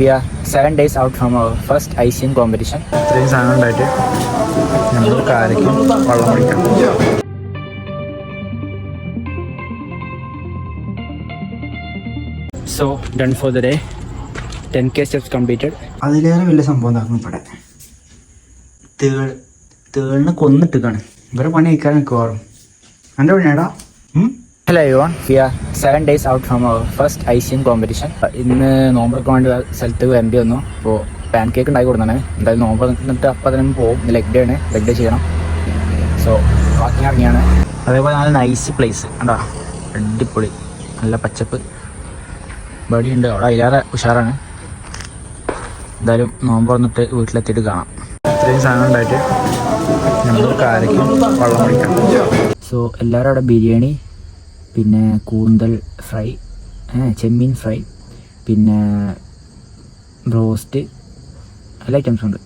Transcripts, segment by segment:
We are 7 days out from our first ICM competition. ഇത്രയും സാധനം ഉണ്ടായിട്ട് നമ്മൾ കാരയ്ക്കും വെള്ളം കുടിക്കാം. So done for the day. 10K steps completed. അതിലേറെ വലിയ സംഭവം എന്താക്കും ഇവിടെ തേളിനെ കൊന്നിട്ടാണ് ഇവരെ പണി കഴിക്കാൻ മിക്കവാറും എൻ്റെ പണിയാടാ. Hello everyone, we are 7 days out from our first ICM competition. ഇന്ന് നോമ്പൊക്കെ വേണ്ടി സ്ഥലത്ത് വരേണ്ടി വന്നു. അപ്പോൾ പാൻ കേക്ക് ഉണ്ടാക്കി കൊടുത്താണ്. എന്തായാലും നോമ്പ് നിന്നിട്ട് അപ്പം തന്നെ പോകും. ലെഗ് ഡേ ആണ്, ലെഗ് ഡേ ചെയ്യണം. സോ വാക്കിങ് ഇറങ്ങിയാണ്. അതേപോലെ നല്ല നൈസ് പ്ലേസ് കണ്ടാ, അടിപൊളി നല്ല പച്ചപ്പ് ബടിയുണ്ട് അവിടെ, അതിലേറെ ഉഷാറാണ്. എന്തായാലും നോമ്പ് വന്നിട്ട് വീട്ടിലെത്തിയിട്ട് കാണാം. ഇത്രയും സാധനം ഉണ്ടായിട്ട് നമ്മൾ കാരയ്ക്കും വെള്ളം കുടിക്കാം. സോ എല്ലാവരും അവിടെ ബിരിയാണി, പിന്നെ കൂന്തൽ ഫ്രൈ, ചെമ്മീൻ ഫ്രൈ, പിന്നെ ബ്രോസ്റ്റ്, എല്ലാ ഐറ്റംസും ഉണ്ട്.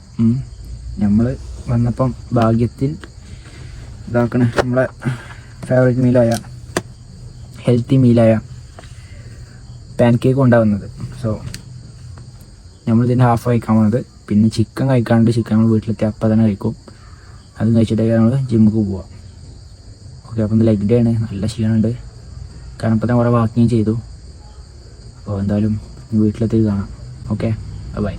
നമ്മൾ വന്നപ്പം ഭാഗ്യത്തിൽ ഇതാക്കണ നമ്മളെ ഫേവറേറ്റ് മീലായ ഹെൽത്തി മീലായ പാൻ കേക്ക് കൊണ്ടാവുന്നത്. സോ നമ്മളിതിൻ്റെ ഹാഫ് കഴിക്കാൻ വന്നത്. പിന്നെ ചിക്കൻ കഴിക്കാണ്ട് ചിക്കൻ നമ്മൾ വീട്ടിലെത്തി അപ്പം തന്നെ കഴിക്കും. അത് കഴിച്ചിട്ടൊക്കെ നമ്മൾ ജിമ്മിക്ക് പോവാം. ഓക്കെ, അപ്പം ലെഗ് ഡേ ആണ്, നല്ല ക്ഷീണമുണ്ട്. കാരണം ഇപ്പം തന്നെ കുറേ വാക്കിങ് ചെയ്തു. അപ്പോൾ എന്തായാലും വീട്ടിലെത്തി കാണാം. Okay, by.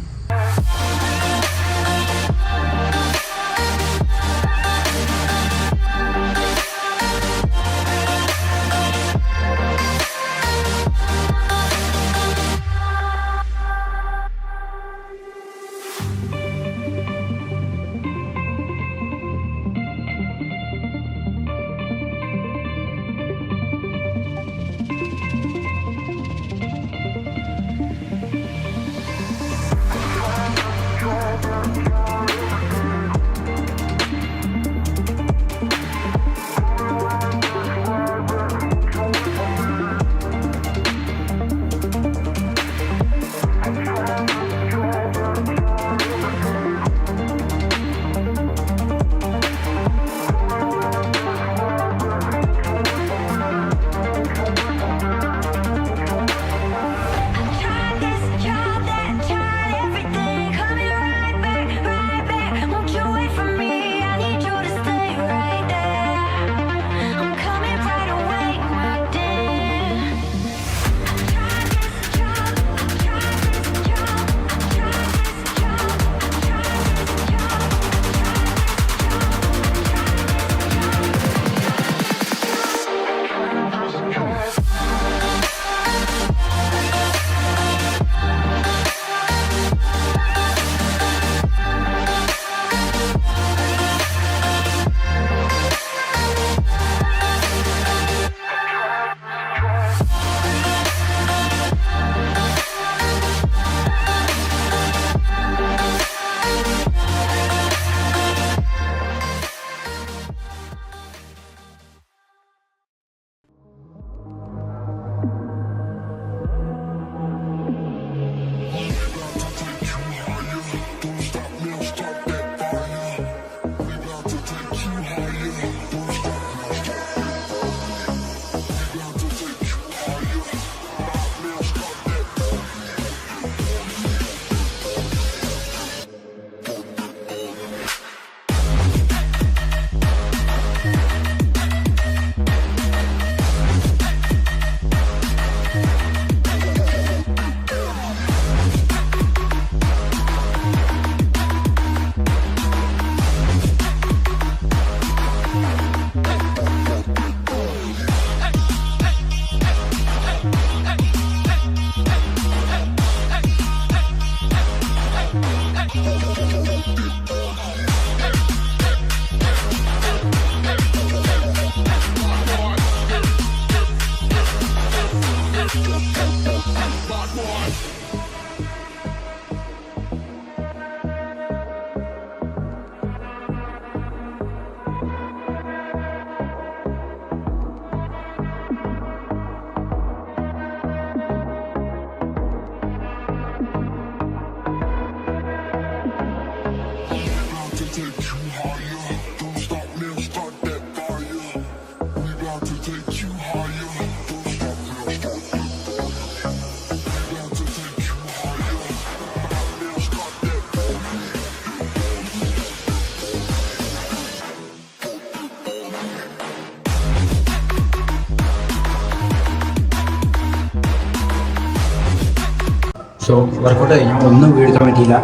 സോ വർക്കൗട്ട് കഴിഞ്ഞാൽ ഒന്നും വീഴ്ക്കാൻ പറ്റിയില്ല,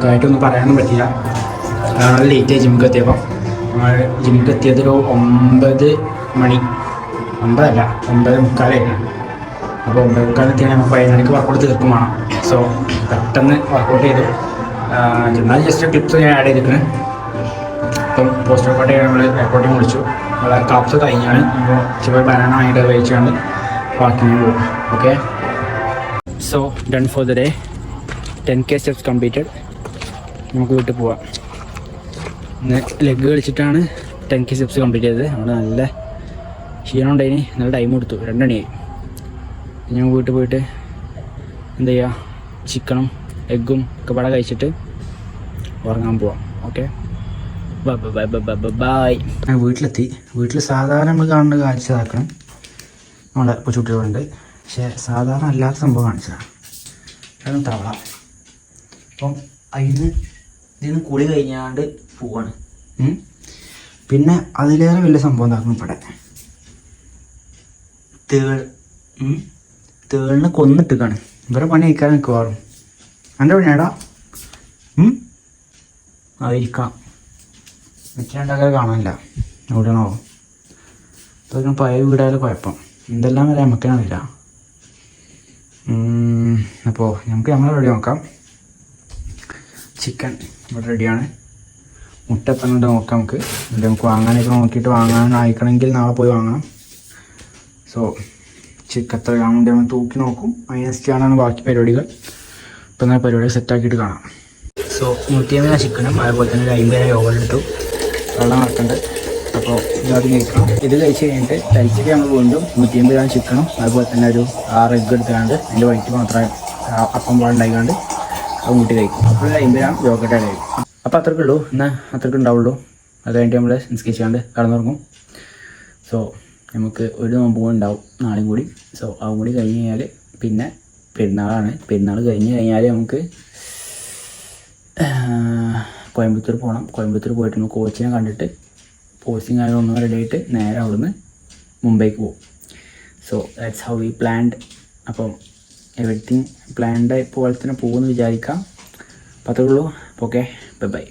കാര്യമായിട്ടൊന്നും പറയാനൊന്നും പറ്റിയില്ല. കാരണം ലേറ്റായി ജിമ്മിക്ക് എത്തിയപ്പോൾ. ജിമ്മിക്ക് എത്തിയതൊരു 9 മണി, 9 അല്ല 9:45. അപ്പോൾ 9:45 നമുക്ക് 11 മണിക്ക് വർക്കൗട്ട് തീർക്കും വേണം. സോ പെട്ടെന്ന് വർക്കൗട്ട് ചെയ്തു. എന്നാൽ ജസ്റ്റ് ക്ലിപ്സ് ഞാൻ ആഡ് ചെയ്തിട്ടുണ്ട്. ഇപ്പം പോസ്റ്റ് വർക്കൗട്ട് ചെയ്യാൻ നമ്മൾ റെക്കോർഡിങ് വിളിച്ചു. കാപ്സ് കഴിഞ്ഞാണ്. അപ്പോൾ ചില ബനാന ആയിട്ട് കഴിച്ചുകൊണ്ട് വാക്കിങ്ങിന് പോകും. Okay, so done for the day. 10K steps completed. നമുക്ക് വീട്ടിൽ പോവാം. ഇന്ന് ലെഗ് കളിച്ചിട്ടാണ് 10K സ്റ്റെപ്സ് കംപ്ലീറ്റ് ചെയ്തത്. അവിടെ നല്ല ക്ഷീണം ഉണ്ടായിന്, നല്ല ടൈം കൊടുത്തു. 2 മണിയായി. ഞാൻ വീട്ടിൽ പോയിട്ട് എന്താ ചെയ്യുക, ചിക്കനും എഗ്ഗും ഒക്കെ പാടെ കഴിച്ചിട്ട് ഉറങ്ങാൻ പോവാം. Okay, bye. ഞാൻ വീട്ടിലെത്തി. വീട്ടിൽ സാധാരണ നമ്മൾ കാണുന്ന കാഴ്ച ഇതാക്കണം. നമ്മുടെ കൊച്ചുകുട്ടികളുണ്ട്, പക്ഷേ സാധാരണ അല്ലാത്ത സംഭവം കാണിച്ചതാണ്. അതൊന്നും തവള. അപ്പം ഇതിന് കുളി കഴിഞ്ഞാണ്ട് പോവാണ്. പിന്നെ അതിലേറെ വലിയ സംഭവം എന്താക്കണം, ഇവിടെ തേളിനെ കൊന്നിട്ടിക്കാണ്. ഇവരെ പണി കഴിക്കാൻ നിൽക്കുവാറും. എൻ്റെ പണിയാടാ അതിരിക്കാം. വെച്ചിട്ടുണ്ടാക്കാൻ കാണാനില്ല, എവിടെയാണോ? അതൊക്കെ പഴയ വീടായാലും കുഴപ്പം. എന്തെല്ലാം വരെ നമുക്കറിയില്ല. അപ്പോൾ നമുക്ക് നമ്മളെ റെഡി നോക്കാം. ചിക്കൻ ഇവിടെ റെഡിയാണ്. മുട്ട എത്ര ഉണ്ട് നോക്കാം നമുക്ക്. എന്നിട്ട് നമുക്ക് വാങ്ങാനൊക്കെ നോക്കിയിട്ട് വാങ്ങാനായിക്കണമെങ്കിൽ നാളെ പോയി വാങ്ങണം. സോ ചിക്കൻ എത്ര വേണ്ടി നമ്മൾ തൂക്കി നോക്കും. അതിനനുസരിച്ചാണ് ബാക്കി പരിപാടികൾ. ഇപ്പം എന്നാൽ പരിപാടി സെറ്റാക്കിയിട്ട് കാണാം. സോ 150 ചിക്കനും അതുപോലെ തന്നെ ഒരു 50 യോഗ എടുത്തു. വെള്ളം നടക്കുന്നുണ്ട്. അപ്പോൾ ഇതാദ്യം കഴിക്കണം. ഇത് കഴിച്ച് കഴിഞ്ഞിട്ട് കഴിച്ചിട്ട് നമ്മൾ വീണ്ടും 150 ചിക്കനും അതുപോലെ തന്നെ ഒരു 6 എഗ്ഗ് എടുത്തുകൊണ്ട് അതിൻ്റെ വൈറ്റ് മാത്രമേ അപ്പം പോലെ ഉണ്ടായിക്കൊണ്ട് അത് കൂട്ടി കഴിക്കും. അപ്പോൾ 50 യോഗട്ട് കഴിക്കും. അപ്പോൾ അത്രയ്ക്ക് ഉള്ളൂ, എന്നാൽ അത്രയ്ക്ക് ഉണ്ടാവുള്ളൂ. അത് കഴിഞ്ഞിട്ട് നമ്മൾ നിസ്കരിച്ചാണ്ട് കടന്നുറങ്ങും. സോ നമുക്ക് ഒരു നോമ്പ് കൂടി ഉണ്ടാവും നാളെയും കൂടി. സോ അതും കൂടി കഴിഞ്ഞ് കഴിഞ്ഞാൽ പിന്നെ പെരുന്നാളാണ്. പെരുന്നാൾ കഴിഞ്ഞ് കഴിഞ്ഞാൽ നമുക്ക് കോയമ്പത്തൂർ പോകണം. കോയമ്പത്തൂർ പോയിട്ട് നമുക്ക് കോച്ചിനെ കണ്ടിട്ട് പോസ്റ്റിംഗ് കാര്യങ്ങളൊന്നും റെഡി ആയിട്ട് നേരെ അവിടുന്ന് മുംബൈക്ക് പോകും. So that's how we planned. അപ്പം എവറിത്തിങ് പ്ലാൻഡ് പോലെ തന്നെ പോകുമെന്ന് വിചാരിക്കാം. അപ്പോൾ അത്രേ ഉള്ളൂ. Okay, by.